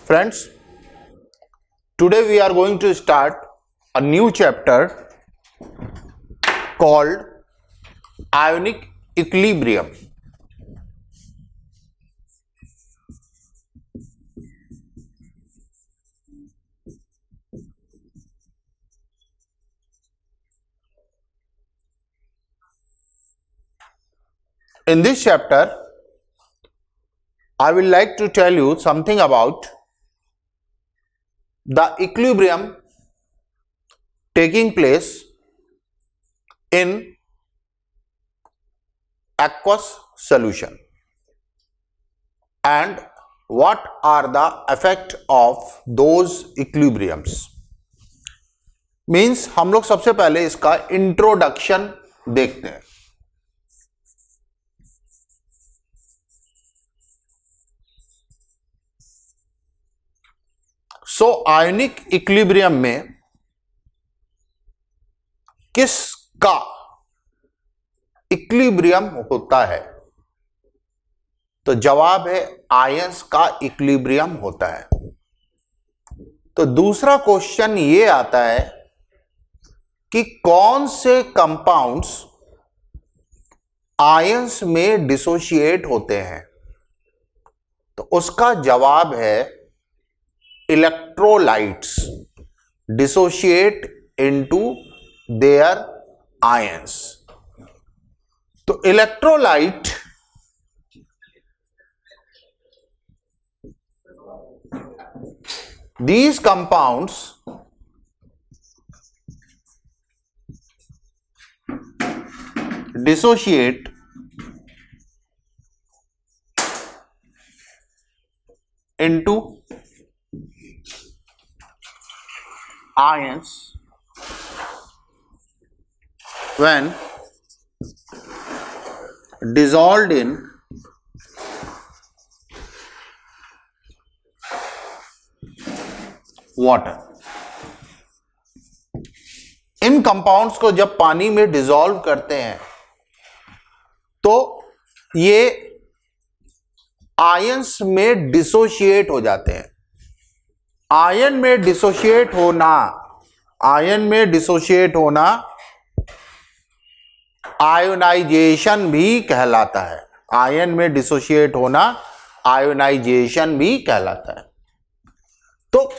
Friends, today we are going to start a new chapter called ionic equilibrium. In this chapter, I will like to tell you something about the equilibrium taking place in aqueous solution and what are the effect of those equilibriums. Means हम लोग सबसे पहले इसका introduction देखते हैं. सो ionic equilibrium में किसका equilibrium होता है? तो जवाब है आयंस का इक्विलिब्रियम होता है. तो दूसरा क्वेश्चन ये आता है कि कौन से कंपाउंड्स आयंस में डिसोशिएट होते हैं? तो उसका जवाब है electrolytes dissociate into their ions. तो electrolyte these compounds dissociate into ions when dissolved in water. इन कंपाउंड्स को जब पानी में डिसॉल्व करते हैं तो ये आयंस में डिसोशिएट हो जाते हैं. आयन में डिसोशिएट होना आयोनाइजेशन भी कहलाता है. आयन में डिसोशिएट होना आयोनाइजेशन भी कहलाता है. तो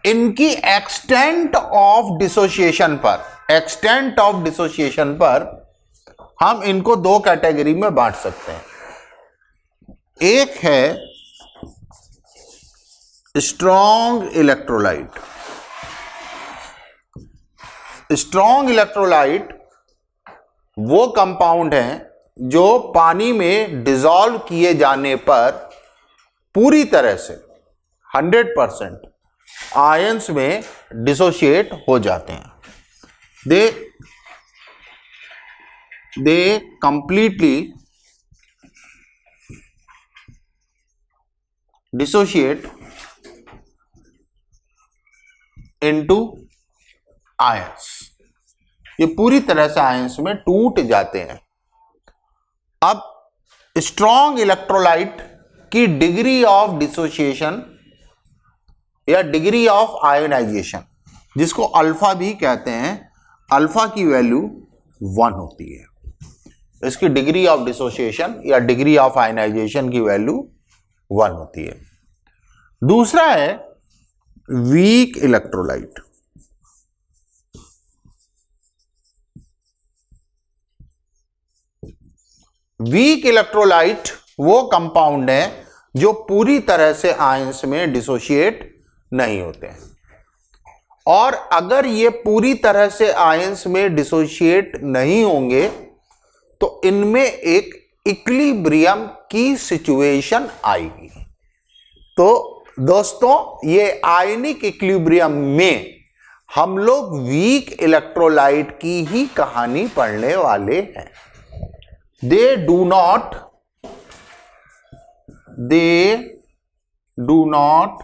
इनकी एक्सटेंट ऑफ डिसोसिएशन पर हम इनको दो कैटेगरी में बांट सकते हैं. एक है स्ट्रॉन्ग इलेक्ट्रोलाइट. स्ट्रॉन्ग इलेक्ट्रोलाइट वो कंपाउंड हैं जो पानी में डिसॉल्व किए जाने पर पूरी तरह से 100% आयंस में डिसोशिएट हो जाते हैं. दे कंप्लीटली डिसोशिएट इनटू आयंस. ये पूरी तरह से आयंस में टूट जाते हैं. अब स्ट्रॉन्ग इलेक्ट्रोलाइट की डिग्री ऑफ डिसोसिएशन या डिग्री ऑफ आयोनाइजेशन, जिसको अल्फा भी कहते हैं, अल्फा की वैल्यू 1 होती है. इसकी डिग्री ऑफ डिसोसिएशन या डिग्री ऑफ आयोनाइजेशन की वैल्यू 1 होती है. दूसरा है वीक इलेक्ट्रोलाइट. वीक इलेक्ट्रोलाइट वो कंपाउंड है जो पूरी तरह से आयंस में डिसोशिएट नहीं होते हैं. और अगर ये पूरी तरह से आयंस में डिसोशिएट नहीं होंगे तो इनमें एक इक्विलिब्रियम की सिचुएशन आएगी. तो दोस्तों, ये आयनिक इक्विलिब्रियम में हम लोग वीक इलेक्ट्रोलाइट की ही कहानी पढ़ने वाले हैं. They do not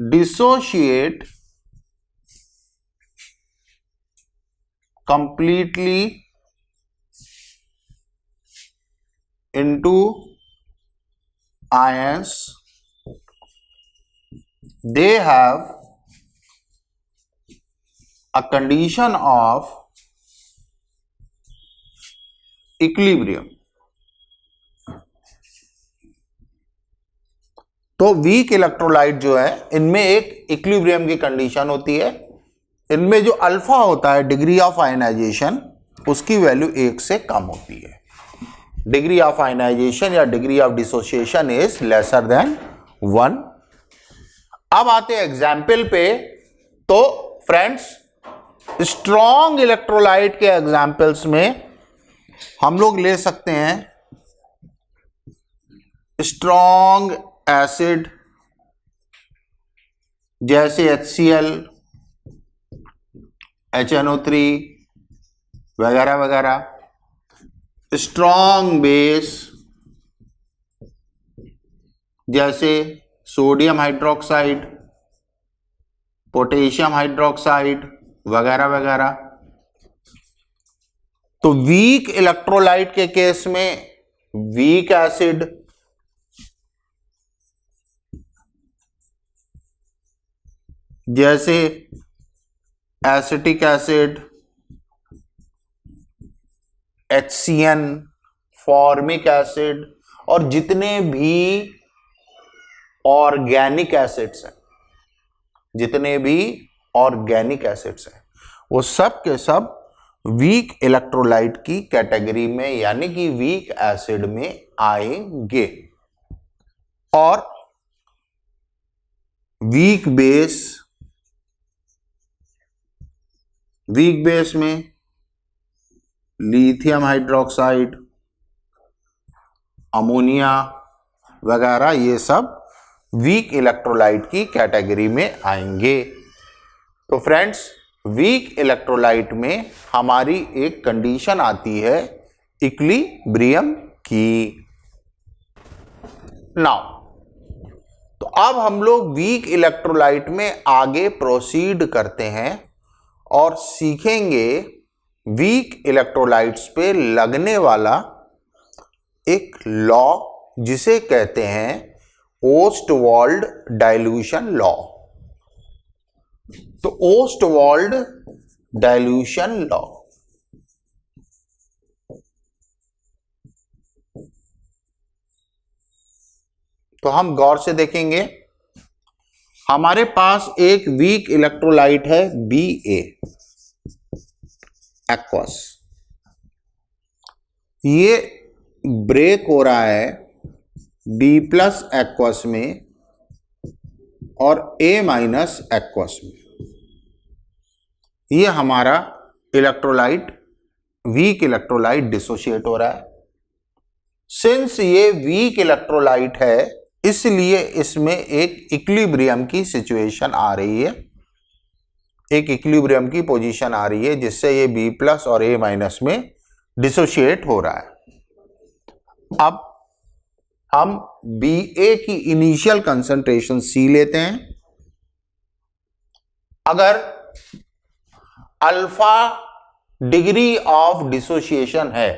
dissociate completely into ions they have a condition of equilibrium. तो वीक इलेक्ट्रोलाइट जो है इनमें एक इक्विलिब्रियम की कंडीशन होती है। इनमें जो अल्फा होता है डिग्री ऑफ आयनाइजेशन उसकी वैल्यू 1 से कम होती है। डिग्री ऑफ आयनाइजेशन या degree of dissociation is lesser than 1। अब आते हैं एग्जाम्पल पे। तो फ्रेंड्स स्ट्रॉन्ग इलेक्ट्रोलाइट के एग्जाम्पल्स में हम लोग ले सकते हैं स्ट्रॉन्ग एसिड जैसे HCl, HNO3 वगैरह वगैरह। स्ट्रॉन्ग बेस जैसे सोडियम हाइड्रोक्साइड, पोटेशियम हाइड्रोक्साइड वगैरह वगैरह। तो वीक इलेक्ट्रोलाइट के केस में वीक एसिड जैसे acetic acid, HCN, formic acid और जितने भी ऑर्गेनिक एसिड्स हैं, जितने भी ऑर्गेनिक एसिड्स हैं वो सब के सब वीक इलेक्ट्रोलाइट की कैटेगरी में यानी कि वीक एसिड में आएंगे। और वीक बेस में लिथियम हाइड्रोक्साइड, अमोनिया वगैरह ये सब वीक इलेक्ट्रोलाइट की कैटेगरी में आएंगे। तो फ्रेंड्स वीक इलेक्ट्रोलाइट में हमारी एक कंडीशन आती है इक्विलिब्रियम की। नाउ तो अब हम लोग वीक इलेक्ट्रोलाइट में आगे प्रोसीड करते हैं और सीखेंगे वीक इलेक्ट्रोलाइट्स पे लगने वाला एक लॉ जिसे कहते हैं ओस्टवाल्ड डाइल्यूशन लॉ। तो ओस्टवाल्ड डाइल्यूशन लॉ तो हम गौर से देखेंगे। हमारे पास एक वीक इलेक्ट्रोलाइट है Ba एक्वस। ये ब्रेक हो रहा है B+ एक्वस में और A- एक्वस में। ये हमारा इलेक्ट्रोलाइट वीक इलेक्ट्रोलाइट डिसोशिएट हो रहा है। सिंस ये वीक इलेक्ट्रोलाइट है इसलिए इसमें एक इक्विलिब्रियम की सिचुएशन आ रही है, एक इक्विलिब्रियम की पोजीशन आ रही है जिससे ये B+ और A- में डिसोशिएट हो रहा है। अब हम Ba की इनिशियल कंसंट्रेशन C लेते हैं। अगर अल्फा डिग्री ऑफ डिसोसिएशन है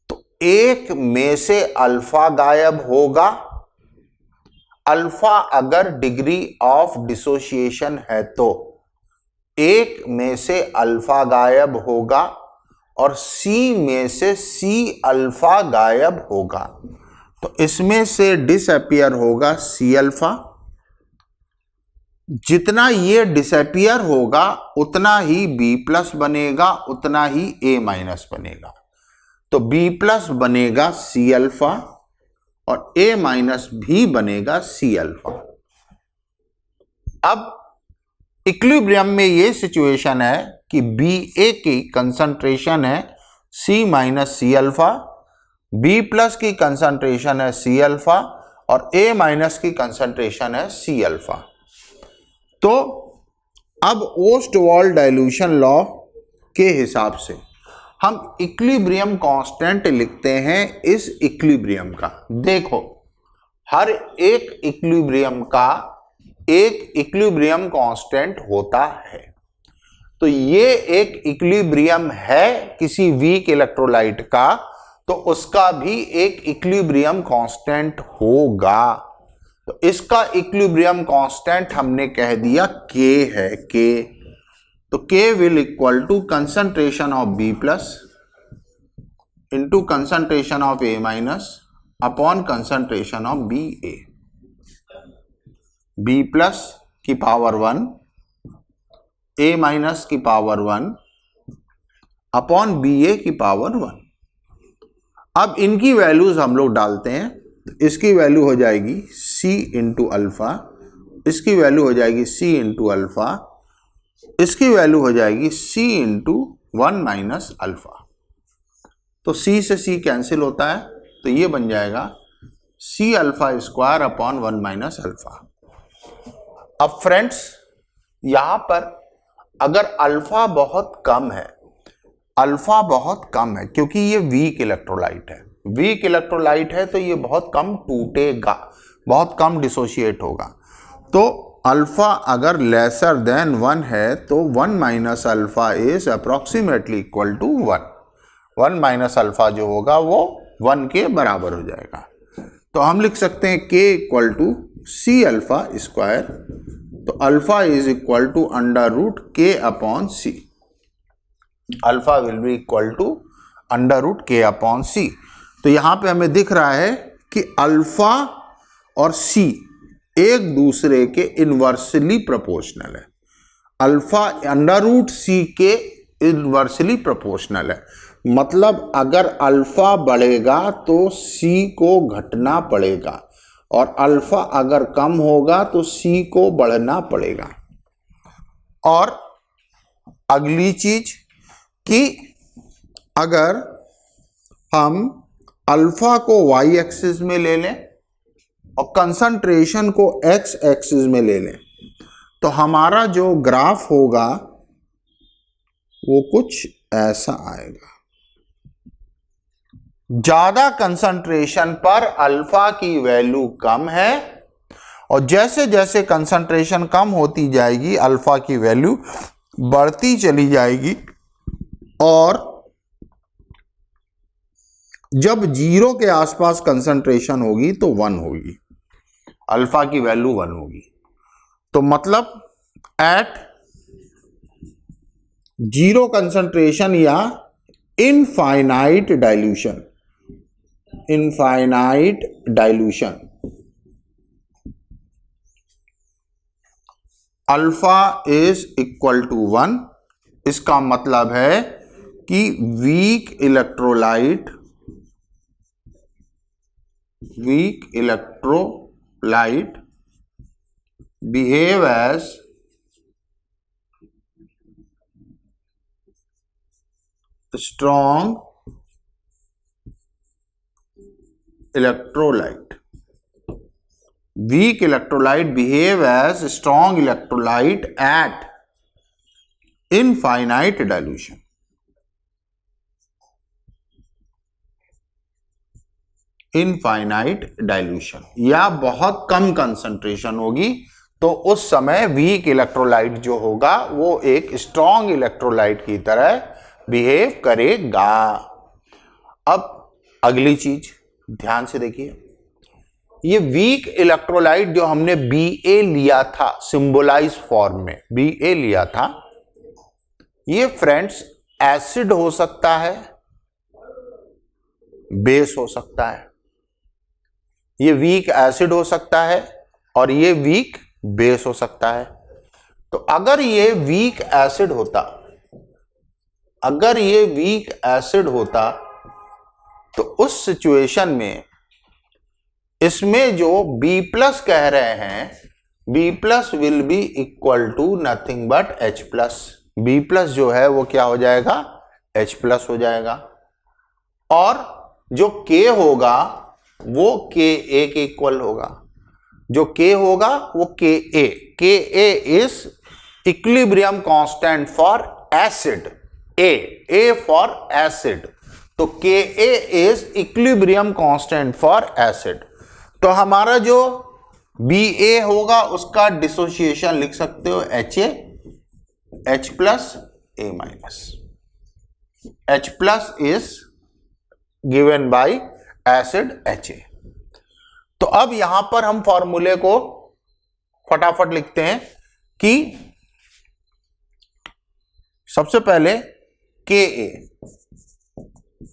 तो एक में से अल्फा गायब होगा। अल्फा अगर डिग्री ऑफ डिसोसिएशन है तो एक में से अल्फा गायब होगा और C में से C अल्फा गायब होगा। तो इसमें से डिसअपियर होगा C अल्फा। जितना ये डिसअपियर होगा उतना ही B+ बनेगा, उतना ही A- बनेगा। तो B+ बनेगा C अल्फा और A- भी बनेगा C अल्फा। अब इक्विलिब्रियम में ये सिचुएशन है कि Ba की कंसंट्रेशन है C- अल्फा, B+ की कंसंट्रेशन है C अल्फा और A- की कंसंट्रेशन है C अल्फा। तो अब ओस्टवाल्ड डाइल्यूशन लॉ के हिसाब से हम इक्विलिब्रियम कांस्टेंट लिखते हैं इस इक्विलिब्रियम का। देखो हर एक इक्विलिब्रियम का एक इक्विलिब्रियम कांस्टेंट होता है। तो ये एक इक्विलिब्रियम है किसी वीक इलेक्ट्रोलाइट का तो उसका भी एक इक्विलिब्रियम कांस्टेंट होगा। तो इसका इक्विलिब्रियम कांस्टेंट हमने कह दिया K है, K। तो K will equal to concentration of B plus into concentration of A minus upon concentration of B A. B plus की पावर 1 A माइनस की पावर 1 अपॉन बी ए की power 1। अब इनकी वैल्यूज हम लोग डालते हैं, तो इसकी वैल्यू हो जाएगी C इंटू अल्फा, इसकी वैल्यू हो जाएगी C इंटू अल्फा, इसकी वैल्यू हो जाएगी C इंटू 1 माइनस अल्फा। तो C से C कैंसिल होता है, तो ये बन जाएगा C alpha square upon 1 minus alpha. अब फ्रेंड्स यहां पर अगर अल्फा बहुत कम है, अल्फा बहुत कम है क्योंकि ये वीक इलेक्ट्रोलाइट है, वीक इलेक्ट्रोलाइट है तो ये बहुत कम टूटेगा, बहुत कम डिसोशिएट होगा। तो अल्फा अगर लेसर देन 1 है तो 1 minus alpha is approximately equal to 1। 1 minus alpha जो होगा वो 1 के बराबर हो जाएगा। तो हम लिख सकते हैं K equal to C alpha square. तो alpha is equal to under root K upon C। Alpha will be equal to under root K upon C। तो यहां पे हमें दिख रहा है कि अल्फा और C एक दूसरे के इनवर्सली प्रोपोर्शनल है। अल्फा अंडर रूट C के इनवर्सली प्रोपोर्शनल है, मतलब अगर अल्फा बढ़ेगा तो C को घटना पड़ेगा और अल्फा अगर कम होगा तो C को बढ़ना पड़ेगा। और अगली चीज कि अगर हम अल्फा को y एक्सिस में ले लें और कंसंट्रेशन को x एक्सिस में ले लें तो हमारा जो ग्राफ होगा वो कुछ ऐसा आएगा। ज्यादा कंसंट्रेशन पर अल्फा की वैल्यू कम है और जैसे जैसे कंसंट्रेशन कम होती जाएगी अल्फा की वैल्यू बढ़ती चली जाएगी और जब 0 के आसपास कंसंट्रेशन होगी तो 1 होगी, अल्फा की वैल्यू 1 होगी। तो मतलब एट 0 कंसंट्रेशन या infinite dilution, infinite dilution alpha is equal to 1। इसका मतलब है कि weak electrolyte behave as strong electrolyte. Weak electrolyte behave as strong electrolyte at infinite dilution. Infinite dilution या बहुत कम कंसंट्रेशन होगी तो उस समय वीक इलेक्ट्रोलाइट जो होगा वो एक स्ट्रॉन्ग इलेक्ट्रोलाइट की तरह बिहेव करेगा। अब अगली चीज ध्यान से देखिए, ये वीक इलेक्ट्रोलाइट जो हमने Ba लिया था सिंबलाइज फॉर्म में Ba लिया था, ये फ्रेंड्स एसिड हो सकता है, बेस हो सकता है। ये वीक एसिड हो सकता है और ये वीक बेस हो सकता है। तो अगर ये वीक एसिड होता, अगर ये वीक एसिड होता तो उस सिचुएशन में इसमें जो B प्लस कह रहे हैं, B plus will be equal to nothing but H plus. B plus जो है वो क्या हो जाएगा, H प्लस हो जाएगा और जो K होगा वो Ka के इक्वल होगा। जो K होगा वो Ka is equilibrium constant for acid, A for acid. तो Ka is equilibrium constant for acid. तो हमारा जो Ba होगा उसका डिसोसिएशन लिख सकते हो Ha, H plus A minus. H plus is given by acid Ha। तो अब यहां पर हम फॉर्मूले को फटाफट लिखते हैं कि सबसे पहले K a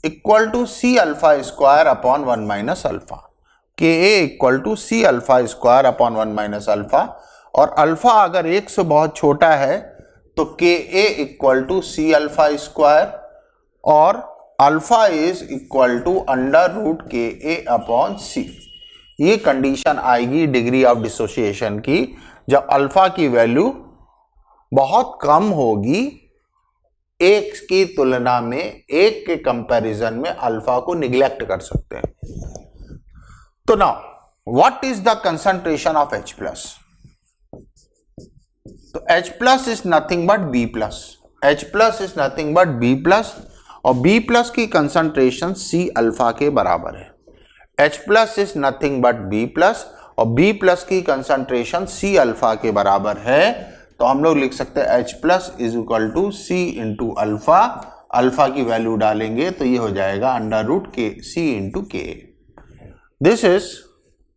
equal to C alpha square upon 1 minus alpha, K a equal to C alpha square upon 1 minus alpha, और अल्फा अगर 1 से बहुत छोटा है तो K a equal to C alpha square, और alpha is equal to under root K a upon सी। ये condition आएगी डिग्री ऑफ डिसोसिएशन की जब अल्फा की वैल्यू बहुत कम होगी, एक की तुलना में, एक के कंपैरिजन में अल्फा को निग्लेक्ट कर सकते हैं। तो now what is the concentration of H plus? तो H plus is nothing but B plus, H plus is nothing but B plus, और B प्लस की कंसंट्रेशन C अल्फा के बराबर है। H plus is nothing but B plus, और B plus की concentration C alpha के बराबर है, तो हम लोग लिख सकते हैं H plus is equal to C into alpha. Alpha की वैल्यू डालेंगे तो ये हो जाएगा अंडर रूट के C into K. This is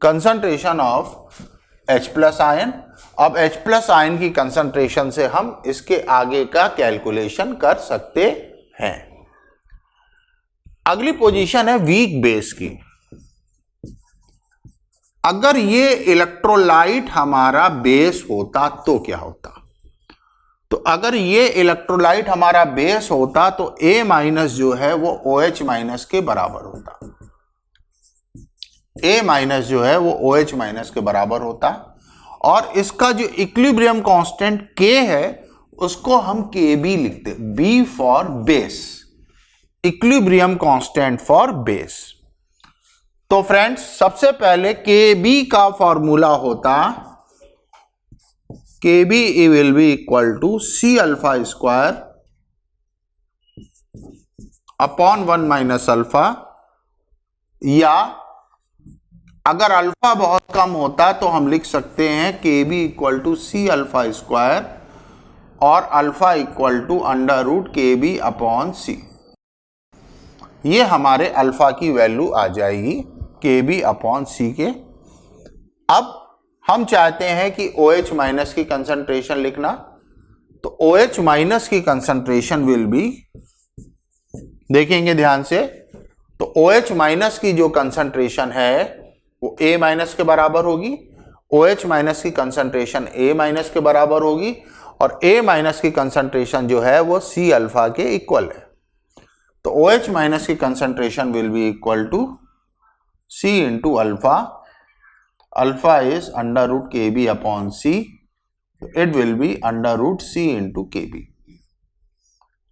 concentration of H plus ion. अब H प्लस आयन की कंसंट्रेशन से हम इसके आगे का कैलकुलेशन कर सकते हैं। अगली पोजीशन है वीक बेस की। अगर ये इलेक्ट्रोलाइट हमारा बेस होता तो क्या होता? तो अगर ये इलेक्ट्रोलाइट हमारा बेस होता तो A माइनस जो है वो OH माइनस के बराबर होता, A माइनस जो है वो OH माइनस के बराबर होता, और इसका जो इक्विलिब्रियम कांस्टेंट K है उसको हम KB लिखते, B for base, equilibrium constant for base. तो फ्रेंड्स सबसे पहले KB का फॉर्मूला होता KB will be equal to C alpha square upon 1 minus alpha, या अगर अल्फा बहुत कम होता तो हम लिख सकते हैं KB equal to C alpha square और alpha equal to under root KB upon C। ये हमारे अल्फा की वैल्यू आ जाएगी KB अपॉन C के। अब हम चाहते हैं कि OH माइनस की कंसंट्रेशन लिखना, तो OH माइनस की कंसंट्रेशन विल बी, देखेंगे ध्यान से, तो OH माइनस की जो कंसंट्रेशन है वो A माइनस के बराबर होगी, OH माइनस की कंसंट्रेशन A माइनस के बराबर होगी, और A माइनस की कंसंट्रेशन जो है वो C अल्फा के इक्वल है। तो OH माइनस की concentration will be equal to C into alpha, alpha is under root KB upon C, it will be under root C into KB.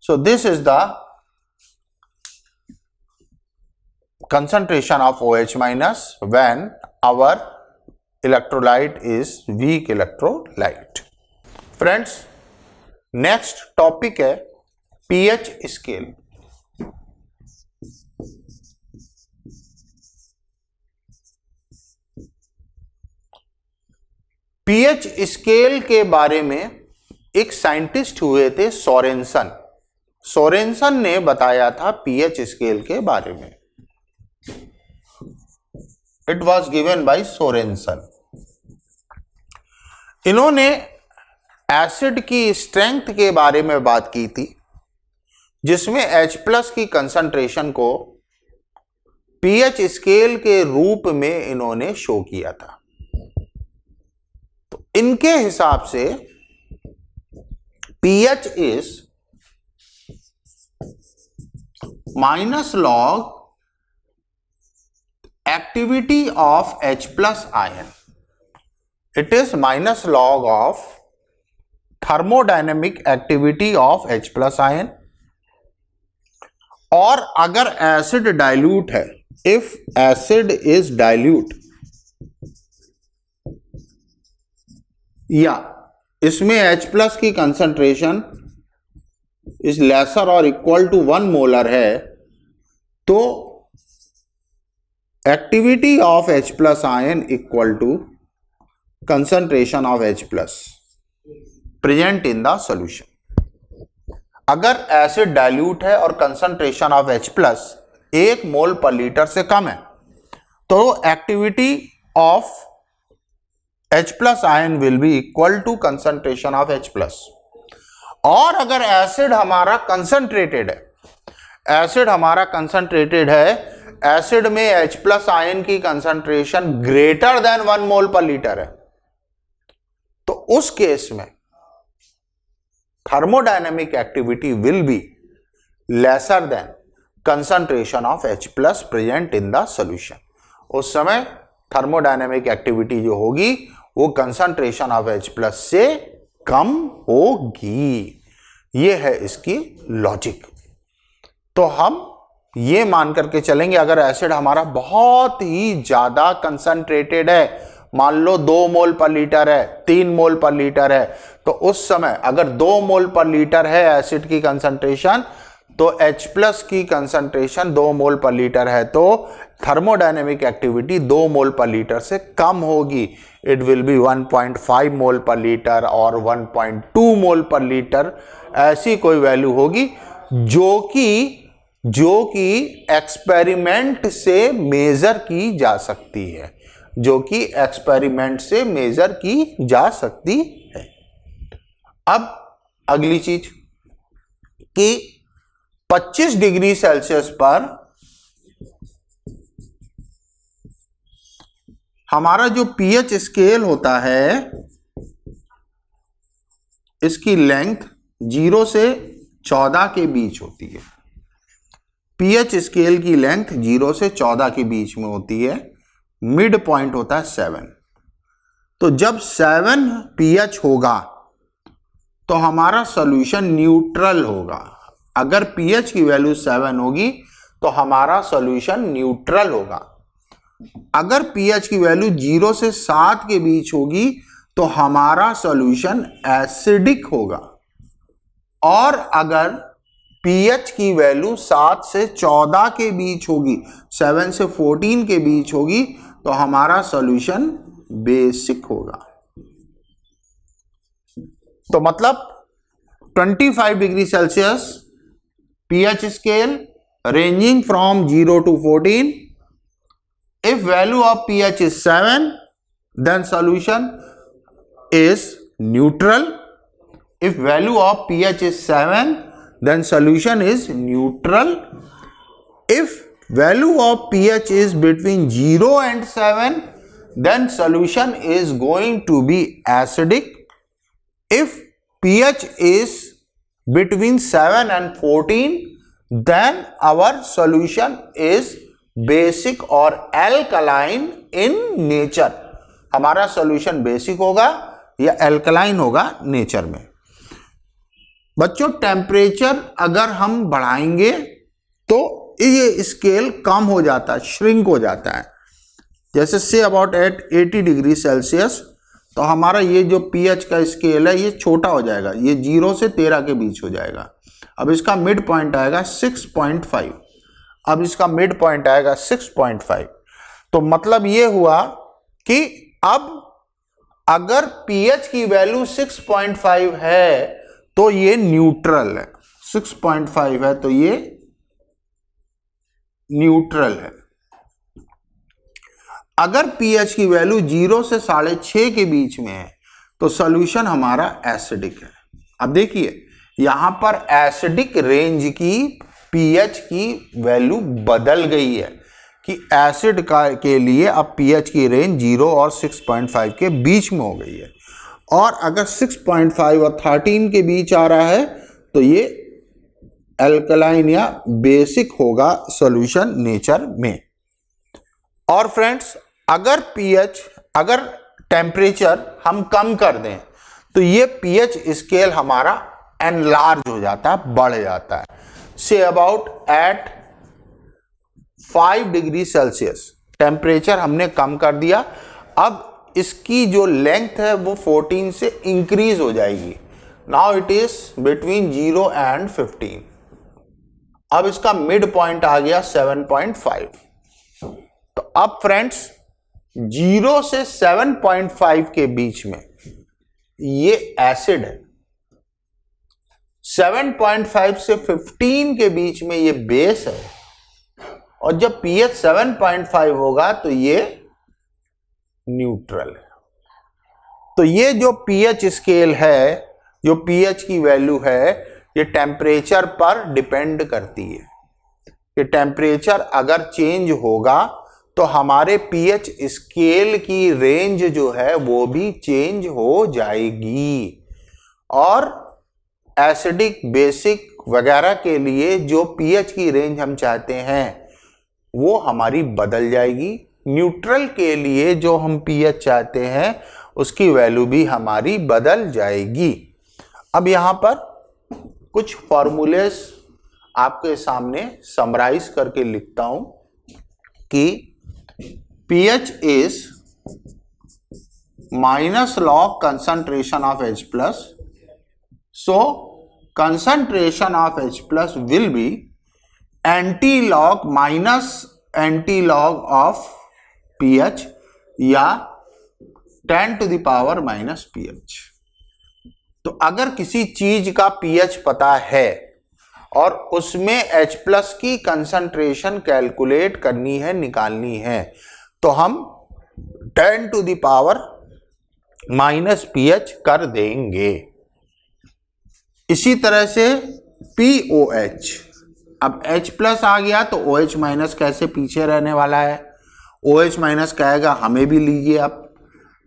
So this is the concentration of OH minus when our electrolyte is weak electrolyte. Friends, next topic है pH scale. pH scale के बारे में एक scientist हुए थे Sorensen. Sorensen ने बताया था pH स्केल के बारे में। It was given by Sorensen. इन्होंने एसिड की स्ट्रेंथ के बारे में बात की थी, जिसमें H प्लस की कंसंट्रेशन को pH स्केल के रूप में इन्होंने शो किया था। इनके हिसाब से pH is minus log activity of H plus ion. It is minus log of thermodynamic activity of H plus ion. और अगर एसिड डाइल्यूट है, इफ एसिड इज डाइल्यूट, या इसमें H प्लस की कंसंट्रेशन इज लेसर और equal to 1 molar है, तो activity of H plus ion equal to concentration of H plus present in the solution. अगर एसिड डाइल्यूट है और कंसंट्रेशन ऑफ H प्लस 1 मोल पर लीटर से कम है, तो activity of H plus ion will be equal to concentration of H plus। और अगर acid हमारा कंसंट्रेटेड है, एसिड हमारा कंसंट्रेटेड है, एसिड में H प्लस आयन की कंसंट्रेशन ग्रेटर देन 1 मोल पर लीटर है, तो उस केस में thermodynamic activity will be lesser than concentration of H plus present in the solution. उस समय थर्मोडायनेमिक एक्टिविटी जो होगी वो कंसंट्रेशन ऑफ H प्लस से कम होगी। ये है इसकी लॉजिक। तो हम ये मान करके चलेंगे, अगर एसिड हमारा बहुत ही ज्यादा कंसंट्रेटेड है, मान लो 2 मोल पर लीटर है, 3 मोल पर लीटर है, तो उस समय अगर 2 मोल पर लीटर है एसिड की कंसंट्रेशन, तो H प्लस की कंसंट्रेशन 2 मोल पर लीटर है, तो थर्मोडायनेमिक एक्टिविटी 2 मोल पर लीटर से कम होगी। इट विल बी 1.5 मोल पर लीटर और 1.2 मोल पर लीटर, ऐसी कोई वैल्यू होगी जो कि एक्सपेरिमेंट से मेजर की जा सकती है, जो कि एक्सपेरिमेंट से मेजर की जा सकती है। अब अगली चीज कि 25 डिग्री सेल्सियस पर हमारा जो पीएच स्केल होता है, इसकी लेंथ 0 से 14 के बीच होती है। पीएच स्केल की लेंथ 0 से 14 के बीच में होती है। मिड पॉइंट होता है 7। तो जब 7 पीएच होगा तो हमारा सॉल्यूशन न्यूट्रल होगा। अगर पीएच की वैल्यू 7 होगी तो हमारा सॉल्यूशन न्यूट्रल होगा। अगर पीएच की वैल्यू 0 से 7 के बीच होगी तो हमारा सॉल्यूशन एसिडिक होगा। और अगर पीएच की वैल्यू 7 से 14 के बीच होगी, 7 से 14 के बीच होगी, तो हमारा सॉल्यूशन बेसिक होगा। तो मतलब 25 degree Celsius pH scale ranging from 0 to 14. If value of pH is 7, then solution is neutral. If value of pH is 7, then solution is neutral. If value of pH is between 0 and 7, then solution is going to be acidic. If pH is between 7 and 14, then our solution is basic or alkaline in nature. हमारा solution basic होगा या alkaline होगा nature में। बच्चों temperature अगर हम बढ़ाएंगे तो ये स्केल कम हो जाता है, श्रिंक हो जाता है। जैसे से अबाउट एट 80 डिग्री सेल्सियस, तो हमारा ये जो पीएच का स्केल है ये छोटा हो जाएगा, ये 0 से 13 के बीच हो जाएगा। अब इसका मिड पॉइंट आएगा 6.5। अब इसका मिड पॉइंट आएगा 6.5। तो मतलब ये हुआ कि अब अगर पीएच की वैल्यू 6.5 है तो ये न्यूट्रल है। 6.5 है तो ये न्यूट्रल है। अगर पीएच की वैल्यू 0 से 6.5 के बीच में है तो सॉल्यूशन हमारा एसिडिक है। अब देखिए यहां पर एसिडिक रेंज की पीएच की वैल्यू बदल गई है कि एसिड के लिए अब पीएच की रेंज 0 और 6.5 के बीच में हो गई है। और अगर 6.5 और 13 के बीच आ रहा है तो ये एल्कलाइन या बेसिक होगा सॉल्यूशन नेचर में। और फ्रेंड्स अगर टेम्परेचर हम कम कर दें तो ये पीएच स्केल हमारा एनलार्ज हो जाता है, बढ़ जाता है। Say about at 5 degree Celsius temperature हमने कम कर दिया। अब इसकी जो लेंथ है वो 14 से इंक्रीज हो जाएगी। Now it is between 0 and 15। अब इसका मिड पॉइंट आ गया 7.5। तो अब फ्रेंड्स 0 से 7.5 के बीच में ये एसिड है, 7.5 से 15 के बीच में ये बेस है, और जब pH 7.5 होगा तो ये न्यूट्रल है। तो ये जो पीएच स्केल है, जो पीएच की वैल्यू है, ये टेम्परेचर पर डिपेंड करती है। कि टेम्परेचर अगर चेंज होगा तो हमारे पीएच स्केल की रेंज जो है वो भी चेंज हो जाएगी, और एसिडिक, बेसिक वगैरह के लिए जो पीएच की रेंज हम चाहते हैं वो हमारी बदल जाएगी। न्यूट्रल के लिए जो हम पीएच चाहते हैं उसकी वैल्यू भी हमारी बदल जाएगी। अब यहां पर कुछ फॉर्मूलेस आपके सामने समराइज करके लिखता हूं कि pH is minus log concentration of H plus, so concentration of H plus will be anti-log minus anti-log of pH या 10 to the power minus pH। तो अगर किसी चीज का pH पता है और उसमें H प्लस की कंसंट्रेशन कैलकुलेट करनी है, निकालनी है, तो हम 10 to the power minus pH कर देंगे। इसी तरह से POH, अब H प्लस आ गया तो OH माइनस कैसे पीछे रहने वाला है, OH माइनस कहेगा हमें भी लीजिए आप,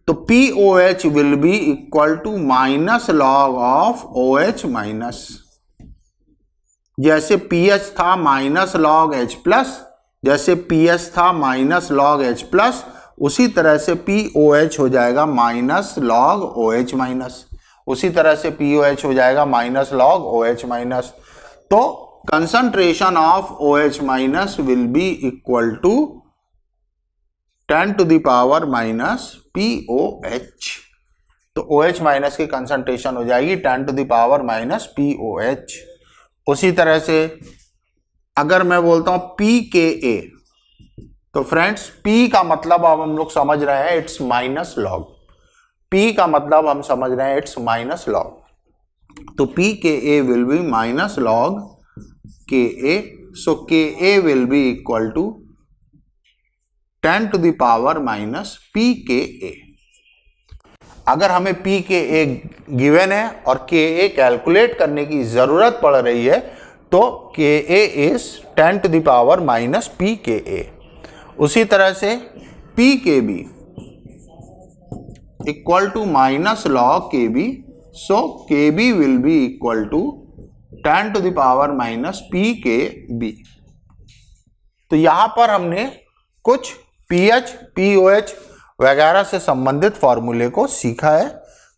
तो POH will be equal to minus log of OH minus. जैसे pH था माइनस लॉग H प्लस, जैसे pH था माइनस लॉग H प्लस, उसी तरह से POH हो जाएगा माइनस लॉग OH माइनस, उसी तरह से POH हो जाएगा माइनस लॉग OH माइनस। तो concentration of OH minus will be equal to 10 to the power minus POH। तो OH माइनस की कंसंट्रेशन हो जाएगी 10 to the power minus POH। उसी तरह से अगर मैं बोलता हूं pKa, तो फ्रेंड्स P का मतलब अब हम लोग समझ रहे हैं इट्स माइनस लॉग, P का मतलब हम समझ रहे हैं इट्स माइनस लॉग, तो pKa will be minus log Ka, so Ka will be equal to 10 to the power minus pKa। अगर हमें pKa गिवन है और Ka कैलकुलेट करने की जरूरत पड़ रही है तो Ka is 10 to the power minus pKa। उसी तरह से pKb equal to minus log Kb, so Kb will be equal to 10 to the power minus pKb। तो यहां पर हमने कुछ pH, POH वगैरह से संबंधित फॉर्मूले को सीखा है,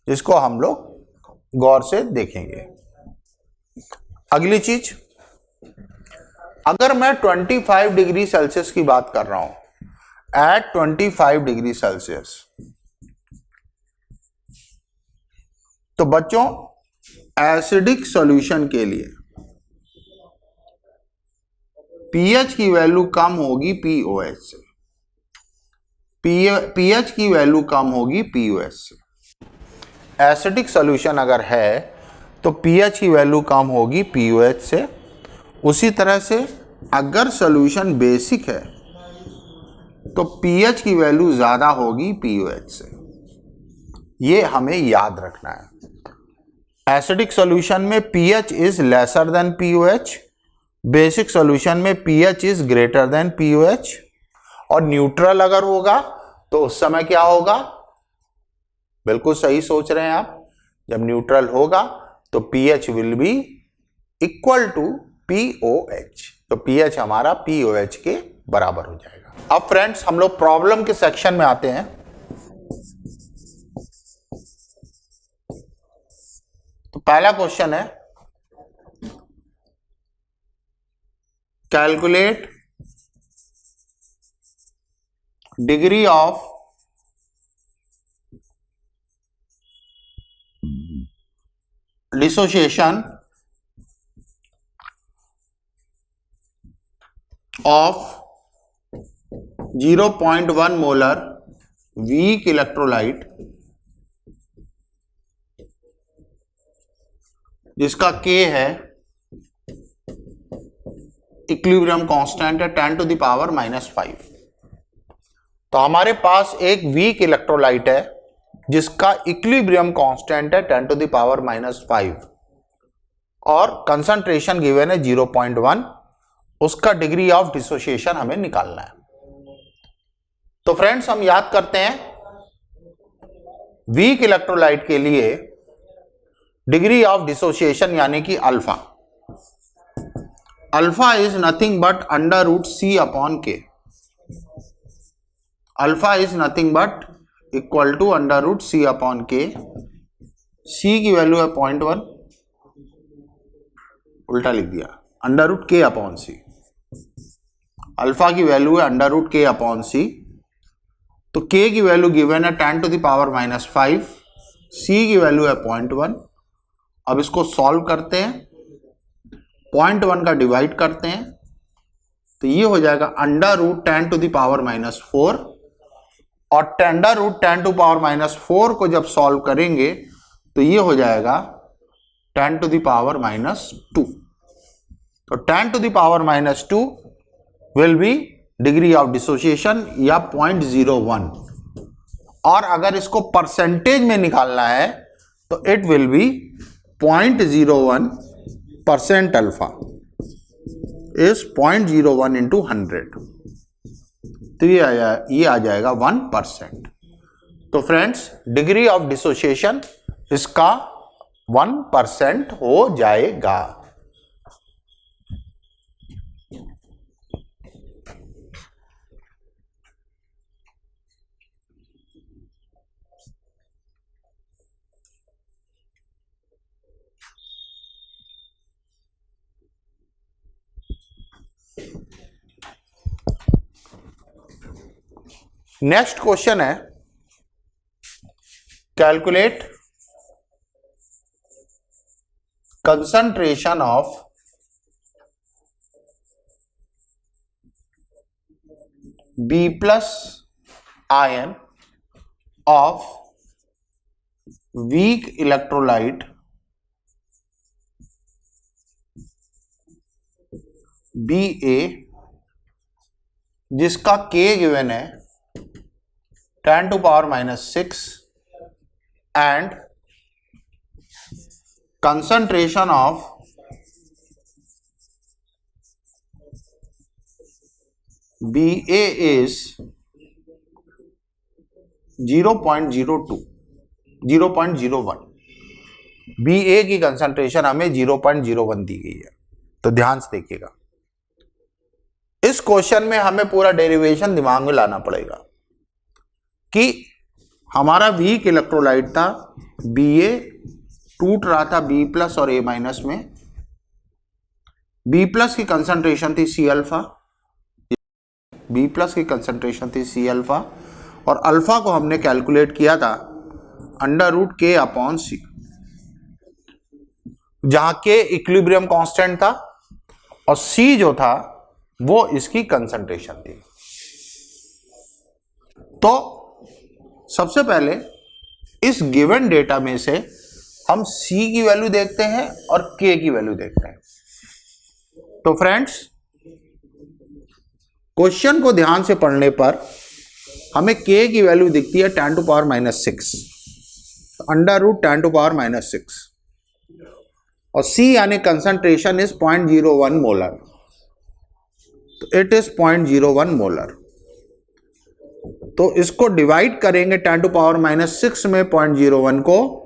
जिसको हम लोग गौर से देखेंगे। अगली चीज, अगर मैं 25 डिग्री सेल्सियस की बात कर रहा हूं, एट 25 डिग्री सेल्सियस, तो बच्चों एसिडिक सॉल्यूशन के लिए pH की वैल्यू कम होगी POH से, pH की वैल्यू कम होगी POH से। एसिडिक सॉल्यूशन अगर है तो pH की वैल्यू कम होगी POH से। उसी तरह से अगर सॉल्यूशन बेसिक है तो pH की वैल्यू ज्यादा होगी POH से, ये हमें याद रखना है। एसिडिक सॉल्यूशन में pH is lesser than POH, basic solution में pH is greater than POH, और न्यूट्रल अगर होगा तो उस समय क्या होगा, बिल्कुल सही सोच रहे हैं आप, जब न्यूट्रल होगा तो pH will be equal to POH, तो pH हमारा POH के बराबर हो जाएगा। अब फ्रेंड्स हम लोग प्रॉब्लम के सेक्शन में आते हैं। तो पहला क्वेश्चन है, calculate degree of dissociation of 0.1 molar weak electrolyte जिसका K है, इक्विलिब्रियम कांस्टेंट है 10 to the power माइनस 5। तो हमारे पास एक वीक इलेक्ट्रोलाइट है जिसका इक्विलिब्रियम कांस्टेंट है 10⁻⁻5 और कंसंट्रेशन गिवन है 0.1। उसका डिग्री ऑफ डिसोसिएशन हमें निकालना है। तो फ्रेंड्स हम याद करते हैं, वीक इलेक्ट्रोलाइट के लिए डिग्री ऑफ डिसोसिएशन यानी कि alpha, alpha is nothing but √c/k। Alpha is nothing but equal to √c/k। c की वैल्यू है 0.1, उल्टा लिख दिया, √k/c। अल्फा की वैल्यू है √k/c। तो k की वैल्यू गिवन है 10⁻⁻5, c की वैल्यू है 0.1। अब इसको सॉल्व करते हैं, 0.1 का डिवाइड करते हैं तो ये हो जाएगा √10⁻⁻4 और 10⁻⁻4 को जब सॉल्व करेंगे तो ये हो जाएगा 10⁻⁻2। तो 10⁻⁻2 will be degree of dissociation या 0.01। और अगर इसको परसेंटेज में निकालना है तो it will be 0.01% alpha is 0.01 into 100। तो ये आ जाएगा 1%। तो फ्रेंड्स डिग्री ऑफ डिसोसिएशन इसका 1% हो जाएगा। नेक्स्ट क्वेश्चन है, calculate concentration of B+ ion of weak electrolyte Ba जिसका K गिवन है 10⁻⁻6 and concentration of Ba is 0.01। Ba की कंसंट्रेशन हमें 0.01 दी गई है। तो ध्यान से देखिएगा, इस क्वेश्चन में हमें पूरा डेरिवेशन दिमाग में लाना पड़ेगा कि हमारा वीक इलेक्ट्रोलाइट था Ba, टूट रहा था B+ और A- में। B+ की कंसंट्रेशन थी C-अल्फा, B+ की कंसंट्रेशन थी C-अल्फा और अल्फा को हमने कैलकुलेट किया था √k/c, जहां K इक्विलिब्रियम कांस्टेंट था और C जो था वो इसकी कंसंट्रेशन थी। तो सबसे पहले इस गिवन डेटा में से हम C की वैल्यू देखते हैं और K की वैल्यू देखते हैं। तो फ्रेंड्स क्वेश्चन को ध्यान से पढ़ने पर हमें K की वैल्यू दिखती है 10⁻⁻6, √10⁻⁻6 और C यानी कंसंट्रेशन इज 0.01 मोलर। तो इट इज 0.01 मोलर। तो इसको डिवाइड करेंगे 10⁻⁻6 में 0.01 को,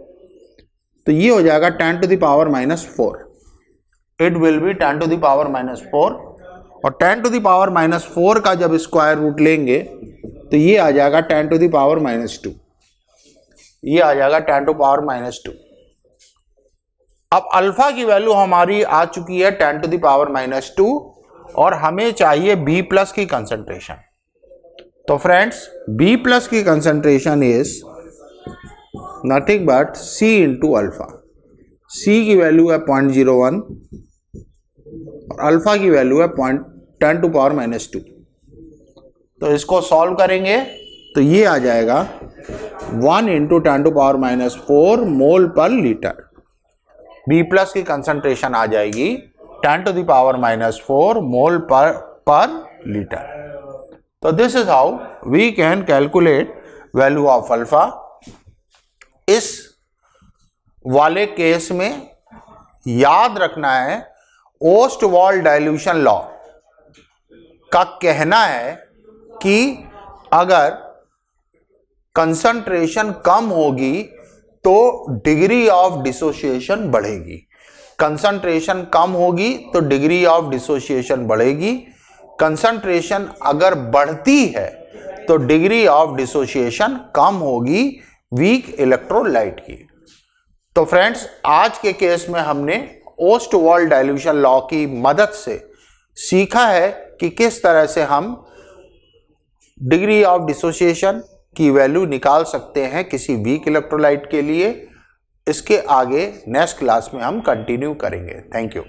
तो ये हो जाएगा 10⁻⁻4। इट विल बी 10⁻⁻4 और 10⁻⁻4 का जब स्क्वायर रूट लेंगे तो ये आ जाएगा 10⁻⁻2। ये आ जाएगा 10⁻⁻2। अब अल्फा की वैल्यू हमारी आ चुकी है 10⁻⁻2 और हमें चाहिए B+ की कंसंट्रेशन। तो फ्रेंड्स B+ की concentration is nothing but C into alpha. C की वैल्यू है 0.01 और अल्फा की वैल्यू है 10⁻⁻2। तो इसको सॉल्व करेंगे तो ये आ जाएगा 1 × 10⁻⁻4 मोल पर लीटर। B+ की कंसंट्रेशन आ जाएगी 10⁻⁻4 मोल पर लीटर। तो this is how we can calculate value of alpha. इस वाले केस में याद रखना है ओस्टवाल्ड डाइल्यूशन लॉ का कहना है कि अगर कंसंट्रेशन कम होगी तो डिग्री ऑफ डिसोसिएशन बढ़ेगी। कंसंट्रेशन कम होगी तो डिग्री ऑफ डिसोसिएशन बढ़ेगी। कंसंट्रेशन अगर बढ़ती है तो डिग्री ऑफ डिसोसिएशन कम होगी वीक इलेक्ट्रोलाइट की। तो फ्रेंड्स, आज के केस में हमने ओस्टवाल्ड डाइल्यूशन लॉ की मदद से सीखा है कि किस तरह से हम डिग्री ऑफ डिसोसिएशन की वैल्यू निकाल सकते हैं किसी वीक इलेक्ट्रोलाइट के लिए। इसके आगे नेक्स्ट क्लास में हम कंटिन्यू करेंगे। Thank you.